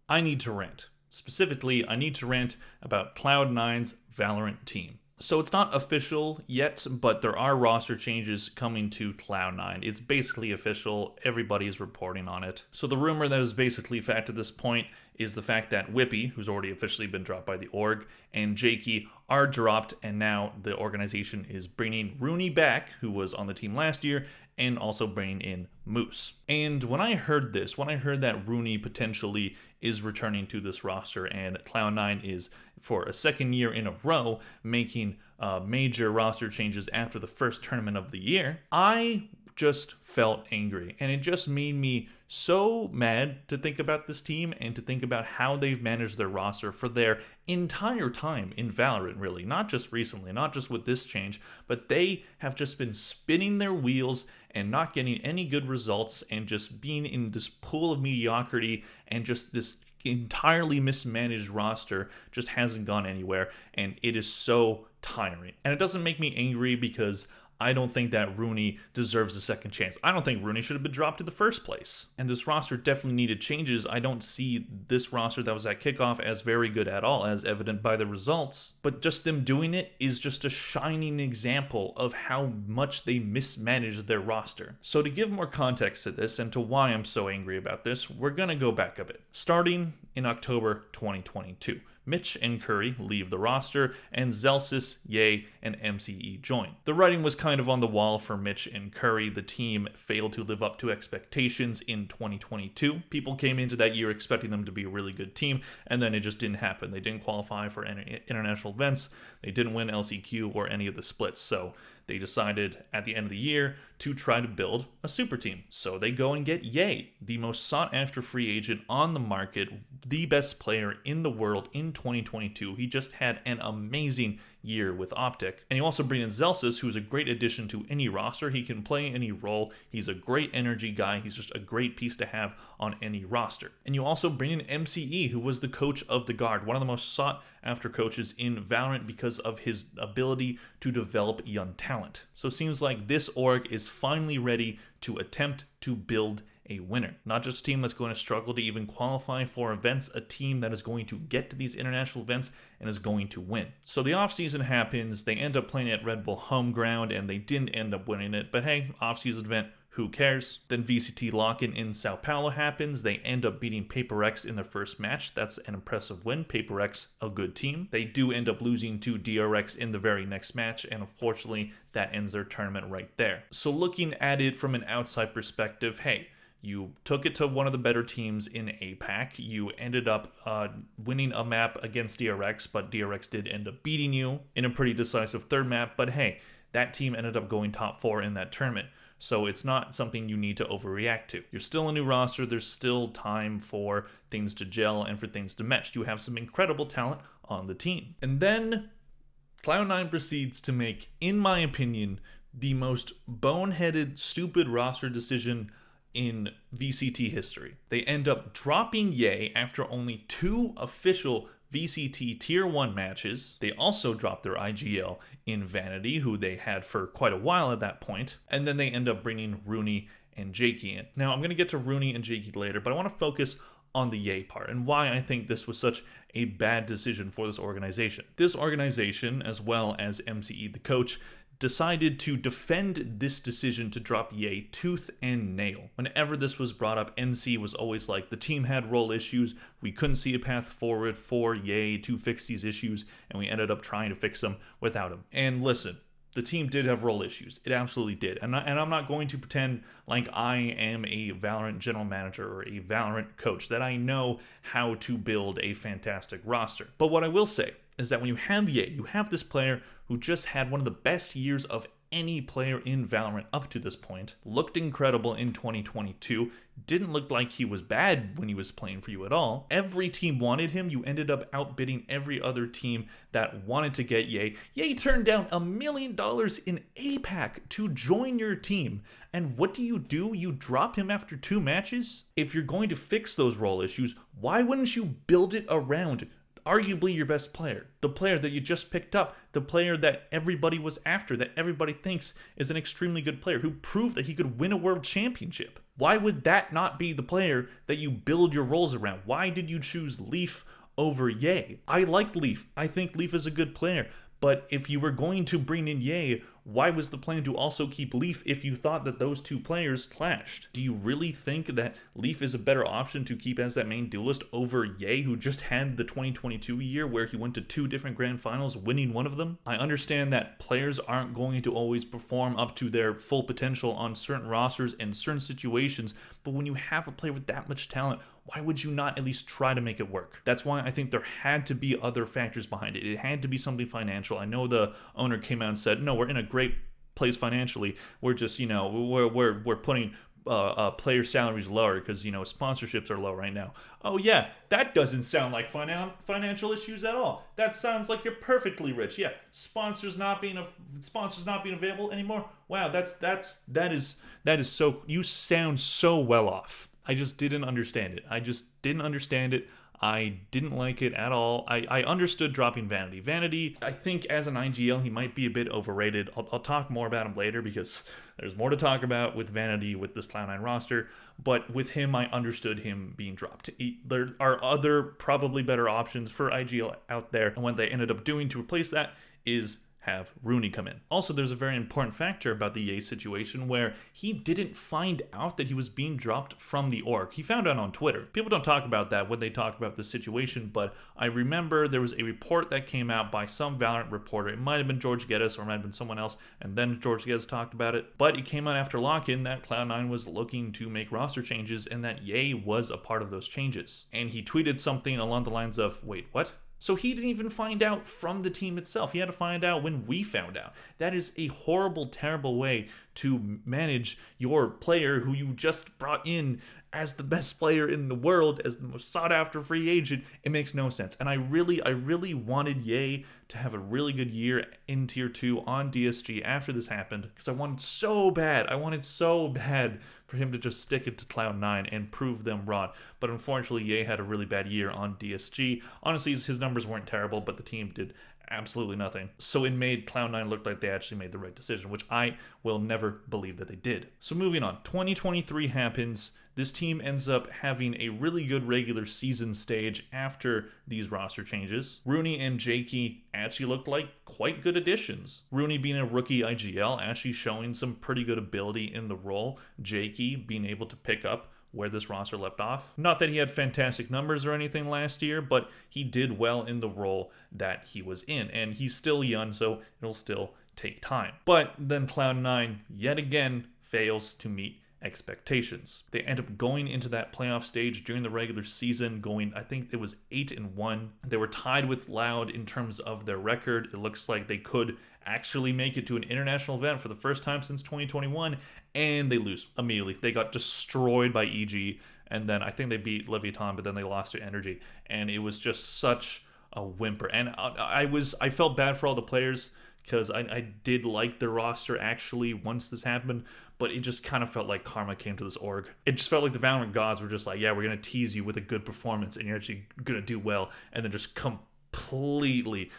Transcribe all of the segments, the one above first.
I need to rant. Specifically, I need to rant about Cloud9's Valorant team. So it's not official yet, but there are roster changes coming to Cloud9. It's basically official. Everybody is reporting on it. So the rumor that is basically fact at this point is the fact that Whippy, who's already officially been dropped by the org, and Jakey are dropped, and now the organization is bringing Rooney back, who was on the team last year, and also bringing in Moose. And when I heard this, when I heard that Rooney potentially is returning to this roster and Cloud9 is, for a second year in a row, making major roster changes after the first tournament of the year, I just felt angry. And it just made me so mad to think about this team and to think about how they've managed their roster for their entire time in Valorant, really. Not just recently, not just with this change, but they have just been spinning their wheels and not getting any good results and just being in this pool of mediocrity, and just this entirely mismanaged roster just hasn't gone anywhere, and it is so tiring. And it doesn't make me angry because I don't think that Rooney deserves a second chance. I don't think Rooney should have been dropped in the first place. And this roster definitely needed changes. I don't see this roster that was at kickoff as very good at all, as evident by the results. But just them doing it is just a shining example of how much they mismanaged their roster. So to give more context to this and to why I'm so angry about this, we're gonna go back a bit. Starting in October 2022. Mitch and Curry leave the roster, and Zelsis, Ye, and MCE join. The writing was kind of on the wall for Mitch and Curry. The team failed to live up to expectations in 2022. People came into that year expecting them to be a really good team, and then it just didn't happen. They didn't qualify for any international events. They didn't win LCQ or any of the splits, so they decided at the end of the year to try to build a super team. So they go and get Ye, the most sought after free agent on the market, the best player in the world in 2022. He just had an amazing year with Optic. And you also bring in Zelsis, who's a great addition to any roster. He can play any role. He's a great energy guy. He's just a great piece to have on any roster. And you also bring in MCE, who was the coach of the Guard, one of the most sought after coaches in Valorant because of his ability to develop young talent. So it seems like this org is finally ready to attempt to build a winner. Not just a team that's going to struggle to even qualify for events, a team that is going to get to these international events and is going to win. So the offseason happens, they end up playing at Red Bull home ground, and they didn't end up winning it, but hey, offseason event, who cares? Then VCT lock-in in Sao Paulo happens. They end up beating Paper X in their first match. That's an impressive win. Paper X, a good team. They do end up losing to DRX in the very next match, and unfortunately, that ends their tournament right there. So looking at it from an outside perspective, hey, you took it to one of the better teams in APAC. You ended up winning a map against DRX, but DRX did end up beating you in a pretty decisive third map. But hey, that team ended up going top 4 in that tournament. So it's not something you need to overreact to. You're still a new roster. There's still time for things to gel and for things to mesh. You have some incredible talent on the team. And then Cloud9 proceeds to make, in my opinion, the most boneheaded, stupid roster decision in VCT history. They end up dropping Ye after only 2 official VCT Tier 1 matches. They also dropped their IGL in Vanity, who they had for quite a while at that point. And then they end up bringing Rooney and Jakey in. Now, I'm going to get to Rooney and Jakey later, but I want to focus on the Ye part and why I think this was such a bad decision for this organization. This organization, as well as MCE, the coach, decided to defend this decision to drop Ye tooth and nail. Whenever this was brought up, NC was always like, the team had role issues, we couldn't see a path forward for Ye to fix these issues, and we ended up trying to fix them without him. And listen, the team did have role issues. It absolutely did. And I'm not going to pretend like I am a Valorant general manager or a Valorant coach, that I know how to build a fantastic roster. But what I will say is that when you have Ye, you have this player who just had one of the best years of any player in Valorant up to this point, looked incredible in 2022, didn't look like he was bad when he was playing for you at all. Every team wanted him. You ended up outbidding every other team that wanted to get Ye. Ye turned down $1 million in APAC to join your team. And what do? You drop him after 2 matches? If you're going to fix those role issues, why wouldn't you build it around arguably your best player, the player that you just picked up, the player that everybody was after, that everybody thinks is an extremely good player, who proved that he could win a world championship. Why would that not be the player that you build your roles around? Why did you choose Leaf over Ye? I like Leaf. I think Leaf is a good player. But if you were going to bring in Ye, why was the plan to also keep Leaf if you thought that those two players clashed? Do you really think that Leaf is a better option to keep as that main duelist over Ye, who just had the 2022 year where he went to 2 different grand finals, winning one of them? I understand that players aren't going to always perform up to their full potential on certain rosters and certain situations, but when you have a player with that much talent, why would you not at least try to make it work? That's why I think there had to be other factors behind it. It had to be something financial. I know the owner came out and said, no, we're in a great place financially. We're just, we're putting player salaries lower because, sponsorships are low right now. Oh yeah, that doesn't sound like financial issues at all. That sounds like you're perfectly rich. Yeah, sponsors not being available anymore. Wow, that is so, you sound so well off. I just didn't understand it. I didn't like it at all. I understood dropping Vanity. Vanity, I think as an IGL, he might be a bit overrated. I'll talk more about him later because there's more to talk about with Vanity with this Cloud9 roster. But with him, I understood him being dropped. There are other probably better options for IGL out there. And what they ended up doing to replace that is have Rooney come in. Also, there's a very important factor about the Ye situation where he didn't find out that he was being dropped from the org. He found out on Twitter. People don't talk about that when they talk about the situation, but I remember there was a report that came out by some Valorant reporter. It might have been George Geddes or it might have been someone else, and then George Geddes talked about it. But it came out after lock-in that Cloud9 was looking to make roster changes and that Ye was a part of those changes. And he tweeted something along the lines of, wait, what? So he didn't even find out from the team itself. He had to find out when we found out. That is a horrible, terrible way to manage your player who you just brought in as the best player in the world, as the most sought-after free agent. It makes no sense. And I really wanted Ye to have a really good year in Tier 2 on DSG after this happened, because I wanted so bad for him to just stick it to Cloud9 and prove them wrong. But unfortunately, Ye had a really bad year on DSG. Honestly, his numbers weren't terrible, but the team did absolutely nothing. So it made Cloud9 look like they actually made the right decision, which I will never believe that they did. So moving on, 2023 happens. This team ends up having a really good regular season stage after these roster changes. Rooney and Jakey actually looked like quite good additions. Rooney being a rookie IGL, actually showing some pretty good ability in the role. Jakey being able to pick up where this roster left off. Not that he had fantastic numbers or anything last year, but he did well in the role that he was in. And he's still young, so it'll still take time. But then Cloud9 yet again fails to meet expectations. They end up going into that playoff stage during the regular season, I think it was 8-1. They were tied with Loud in terms of their record. It looks like they could actually make it to an international event for the first time since 2021, and they lose immediately. They got destroyed by EG, and then I think they beat Leviathan, but then they lost their energy, and it was just such a whimper. And I felt bad for all the players because I did like the roster actually once this happened, but it just kind of felt like karma came to this org. It just felt like the Valorant gods were just like, yeah, we're going to tease you with a good performance and you're actually going to do well, and then just completely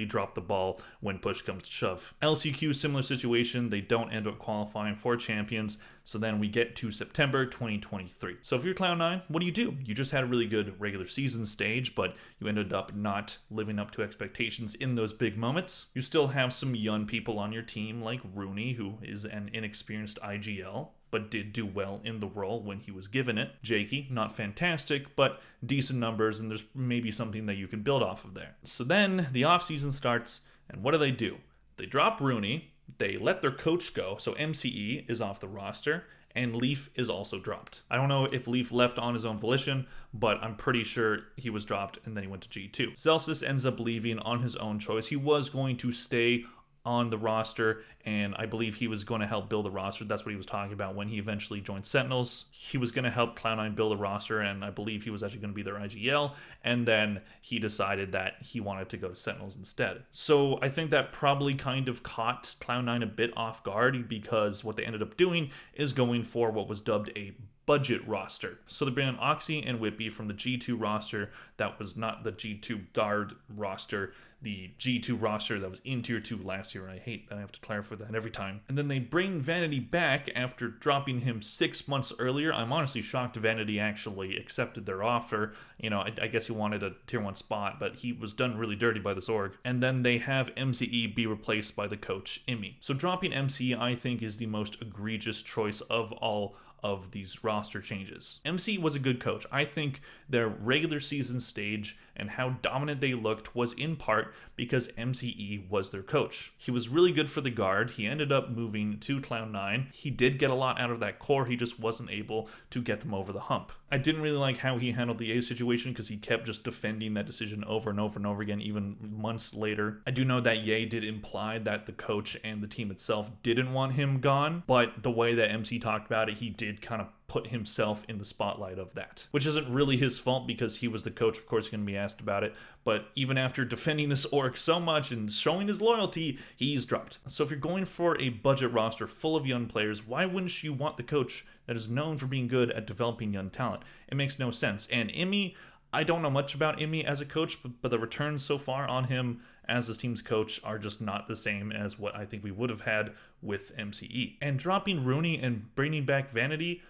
drop the ball when push comes to shove. LCQ, similar situation. They don't end up qualifying for champions. So then we get to September 2023. So if you're Cloud9, what do? You just had a really good regular season stage, but you ended up not living up to expectations in those big moments. You still have some young people on your team like Rooney, who is an inexperienced IGL, but did do well in the role when he was given it. Jakey, not fantastic, but decent numbers, and there's maybe something that you can build off of there. So then the offseason starts, and what do? They drop Rooney, they let their coach go, so MCE is off the roster, and Leaf is also dropped. I don't know if Leaf left on his own volition, but I'm pretty sure he was dropped, and then he went to G2. Celsius ends up leaving on his own choice. He was going to stay on the roster, and I believe he was going to help build a roster. That's what he was talking about when he eventually joined Sentinels. He was going to help Cloud9 build a roster, and I believe he was actually going to be their IGL, and then he decided that he wanted to go to Sentinels instead. So I think that probably kind of caught Cloud9 a bit off guard, because what they ended up doing is going for what was dubbed a budget roster. So they bring on Oxy and Whippy from the G2 roster that was not the G2 guard roster, the G2 roster that was in Tier 2 last year. I hate that I have to clarify that every time. And then they bring Vanity back after dropping him 6 months earlier. I'm honestly shocked Vanity actually accepted their offer. You know, I guess he wanted a Tier 1 spot, but he was done really dirty by this org. And then they have MCE be replaced by the coach, Imi. So dropping MCE, I think, is the most egregious choice of all of these roster changes. MC was a good coach. I think their regular season stage and how dominant they looked was in part because MCE was their coach. He was really good for the guard. He ended up moving to Cloud9. He did get a lot out of that core. He just wasn't able to get them over the hump. I didn't really like how he handled the A situation because he kept just defending that decision over and over and over again, even months later. I do know that Ye did imply that the coach and the team itself didn't want him gone, but the way that MC talked about it, he did kind of put himself in the spotlight of that, which isn't really his fault because he was the coach. Of course, he's going to be asked about it. But even after defending this org so much and showing his loyalty, he's dropped. So if you're going for a budget roster full of young players, why wouldn't you want the coach that is known for being good at developing young talent? It makes no sense. And Imi, I don't know much about Imi as a coach, but the returns so far on him as this team's coach are just not the same as what I think we would have had with MCE. And dropping Rooney and bringing back Vanity,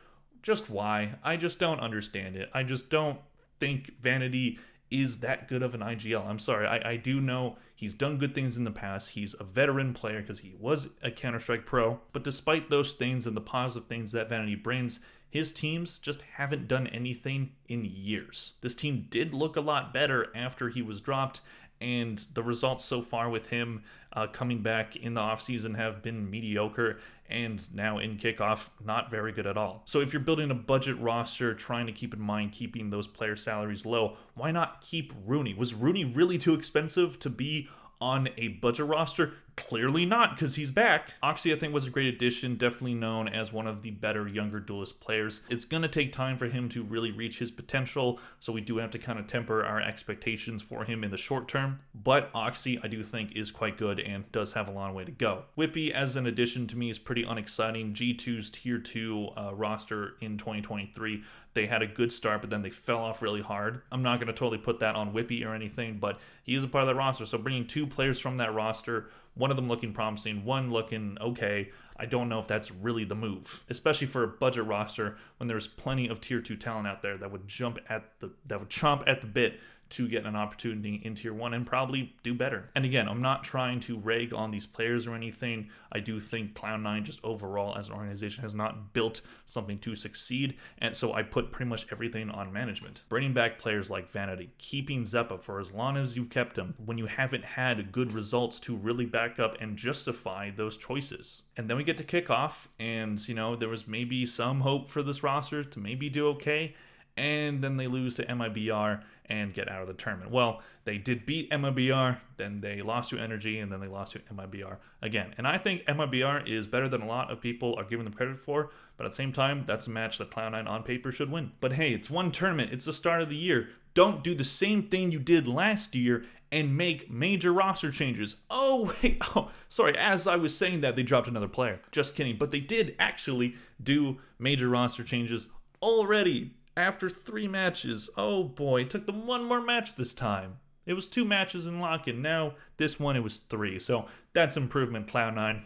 just why? I just don't understand it. I just don't think Vanity is that good of an IGL. I'm sorry. I do know he's done good things in the past. He's a veteran player because he was a Counter-Strike pro. But despite those things and the positive things that Vanity brings, his teams just haven't done anything in years. This team did look a lot better after he was dropped, and the results so far with him coming back in the offseason have been mediocre, and now in kickoff, not very good at all. So if you're building a budget roster, trying to keep in mind keeping those player salaries low, why not keep Rooney? Was Rooney really too expensive to be on a budget roster? Clearly not, because he's back. Oxy, I think, was a great addition, definitely known as one of the better younger duelist players. It's going to take time for him to really reach his potential, so we do have to kind of temper our expectations for him in the short term. But Oxy, I do think, is quite good and does have a long way to go. Whippy, as an addition to me, is pretty unexciting. G2's Tier 2 roster in 2023, they had a good start, but then they fell off really hard. I'm not going to totally put that on Whippy or anything, but he is a part of that roster. So bringing two players from that roster, one of them looking promising, one looking okay, I don't know if that's really the move, especially for a budget roster when there's plenty of Tier 2 talent out there that would chomp at the bit to get an opportunity in Tier 1 and probably do better. And again, I'm not trying to rag on these players or anything. I do think Cloud9 just overall as an organization has not built something to succeed, and so I put pretty much everything on management. Bringing back players like Vanity, keeping Zeppa for as long as you've kept him when you haven't had good results to really back up and justify those choices. And then we get to kick off, and there was maybe some hope for this roster to maybe do okay, and then they lose to MIBR and get out of the tournament. Well, they did beat MIBR, then they lost to Energy, and then they lost to MIBR again. And I think MIBR is better than a lot of people are giving them credit for, but at the same time, that's a match that Cloud9 on paper should win. But hey, it's one tournament, it's the start of the year. Don't do the same thing you did last year and make major roster changes. Sorry, as I was saying that, they dropped another player. Just kidding, but they did actually do major roster changes already. After 3 matches. Oh boy, it took them one more match this time. It was 2 matches in lock-in. Now, this one, it was 3. So that's improvement, Cloud9.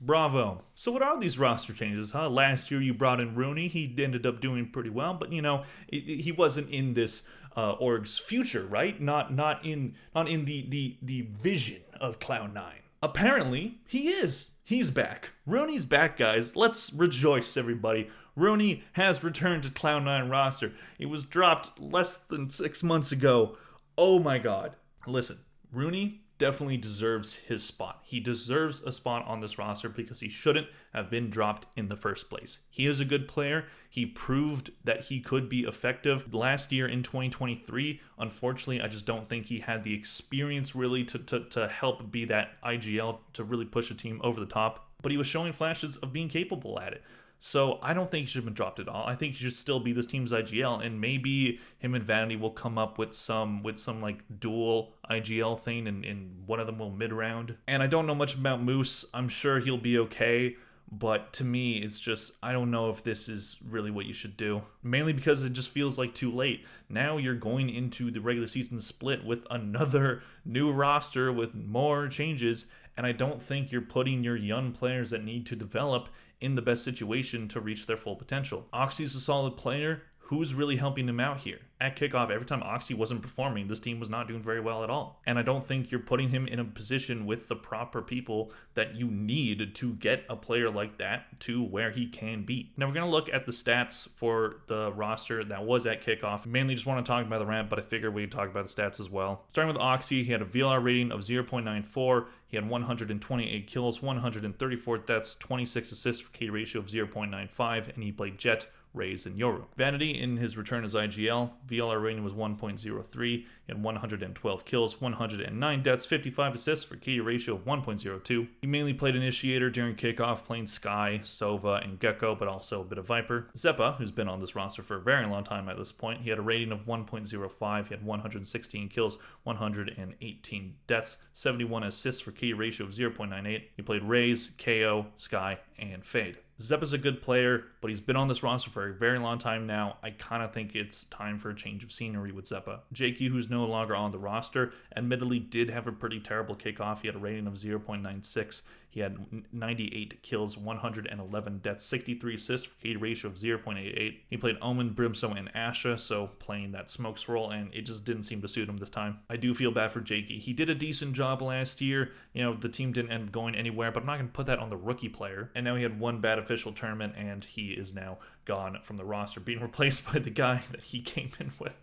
Bravo. So what are these roster changes, huh? Last year you brought in Rooney. He ended up doing pretty well, but he wasn't in this org's future, right? Not in the vision of Cloud9. Apparently, he is. He's back. Rooney's back, guys. Let's rejoice, everybody. Rooney has returned to Cloud9 roster. It was dropped less than 6 months ago. Oh my god. Listen, Rooney definitely deserves his spot. He deserves a spot on this roster because he shouldn't have been dropped in the first place. He is a good player. He proved that he could be effective last year in 2023. Unfortunately, I just don't think he had the experience really to help be that IGL to really push a team over the top. But he was showing flashes of being capable at it. So I don't think he should have been dropped at all. I think he should still be this team's IGL, and maybe him and Vanity will come up with some like dual IGL thing, and one of them will mid-round. And I don't know much about Moose. I'm sure he'll be okay, But to me, it's just, I don't know if this is really what you should do. Mainly because it just feels like too late. Now you're going into the regular season split with another new roster with more changes, and I don't think you're putting your young players that need to develop in the best situation to reach their full potential. Oxy's a solid player. Who's really helping him out here? At kickoff, every time Oxy wasn't performing, this team was not doing very well at all. And I don't think you're putting him in a position with the proper people that you need to get a player like that to where he can be. Now we're going to look at the stats for the roster that was at kickoff. Mainly just want to talk about the Rant, but I figured we'd talk about the stats as well. Starting with Oxy, he had a VLR rating of 0.94. He had 128 kills, 134 deaths, 26 assists for K ratio of 0.95, and he played Jet, Raze, and Yoru. Vanity in his return as IGL, VLR rating was 1.03, he had 112 kills, 109 deaths, 55 assists for KD ratio of 1.02. He mainly played Initiator during kickoff, playing Skye, Sova, and Gecko, but also a bit of Viper. Zeppa, who's been on this roster for a very long time at this point, he had a rating of 1.05, he had 116 kills, 118 deaths, 71 assists for KD ratio of 0.98. He played Raze, KO, Skye, and Fade. Zeppa's a good player, but he's been on this roster for a very long time now. I kind of think it's time for a change of scenery with Zeppa. Jakey, who's no longer on the roster, admittedly did have a pretty terrible kickoff. He had a rating of 0.96. He had 98 kills, 111 deaths, 63 assists for KD ratio of 0.88. He played Omen, Brimstone, and Asha, so playing that smokes role, and it just didn't seem to suit him this time. I do feel bad for Jakey. He did a decent job last year. You know, the team didn't end up going anywhere, but I'm not going to put that on the rookie player. And now he had one bad official tournament, and he is now gone from the roster, being replaced by the guy that he came in with.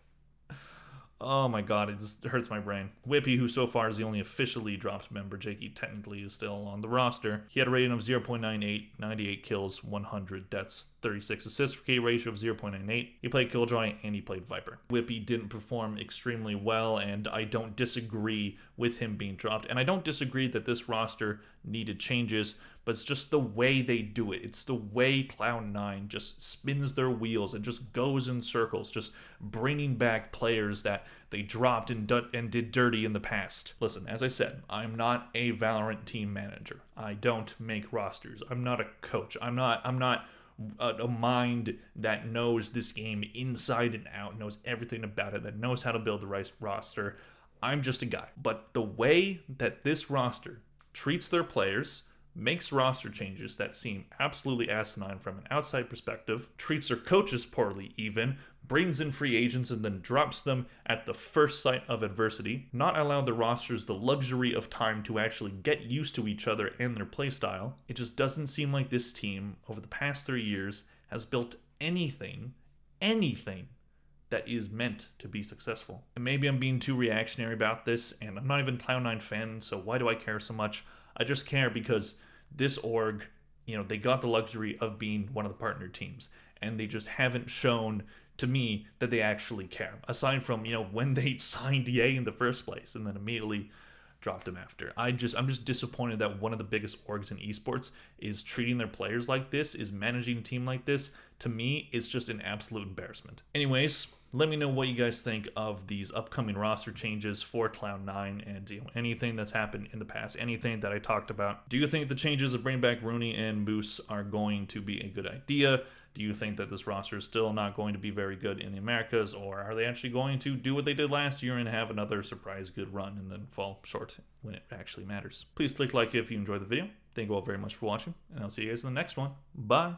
Oh my god, it just hurts my brain. Whippy, who so far is the only officially dropped member, Jakey technically is still on the roster. He had a rating of 0.98, 98 kills, 100 deaths, 36 assists for K ratio of 0.98. He played Killjoy and he played Viper. Whippy didn't perform extremely well, and I don't disagree with him being dropped. And I don't disagree that this roster needed changes, but it's just the way they do it. It's the way Cloud9 just spins their wheels and just goes in circles, just bringing back players that they dropped and did dirty in the past. Listen, as I said, I'm not a Valorant team manager. I don't make rosters. I'm not a coach. I'm not a mind that knows this game inside and out, knows everything about it, that knows how to build the right roster. I'm just a guy. But the way that this roster treats their players, makes roster changes that seem absolutely asinine from an outside perspective, treats their coaches poorly even, brings in free agents and then drops them at the first sight of adversity, not allowed the rosters the luxury of time to actually get used to each other and their playstyle. It just doesn't seem like this team, over the past 3 years, has built anything that is meant to be successful. And maybe I'm being too reactionary about this, and I'm not even a Cloud9 fan, so why do I care so much? I just care because this org, you know, they got the luxury of being one of the partner teams, and they just haven't shown to me that they actually care. Aside from, you know, when they signed EA in the first place and then immediately dropped him after. I'm just disappointed that one of the biggest orgs in esports is treating their players like this, is managing a team like this. To me, it's just an absolute embarrassment. Anyways, let me know what you guys think of these upcoming roster changes for Cloud9 and, you know, anything that's happened in the past, anything that I talked about. Do you think the changes of bringing back Rooney and Moose are going to be a good idea? Do you think that this roster is still not going to be very good in the Americas, or are they actually going to do what they did last year and have another surprise good run and then fall short when it actually matters? Please click like if you enjoyed the video. Thank you all very much for watching, and I'll see you guys in the next one. Bye!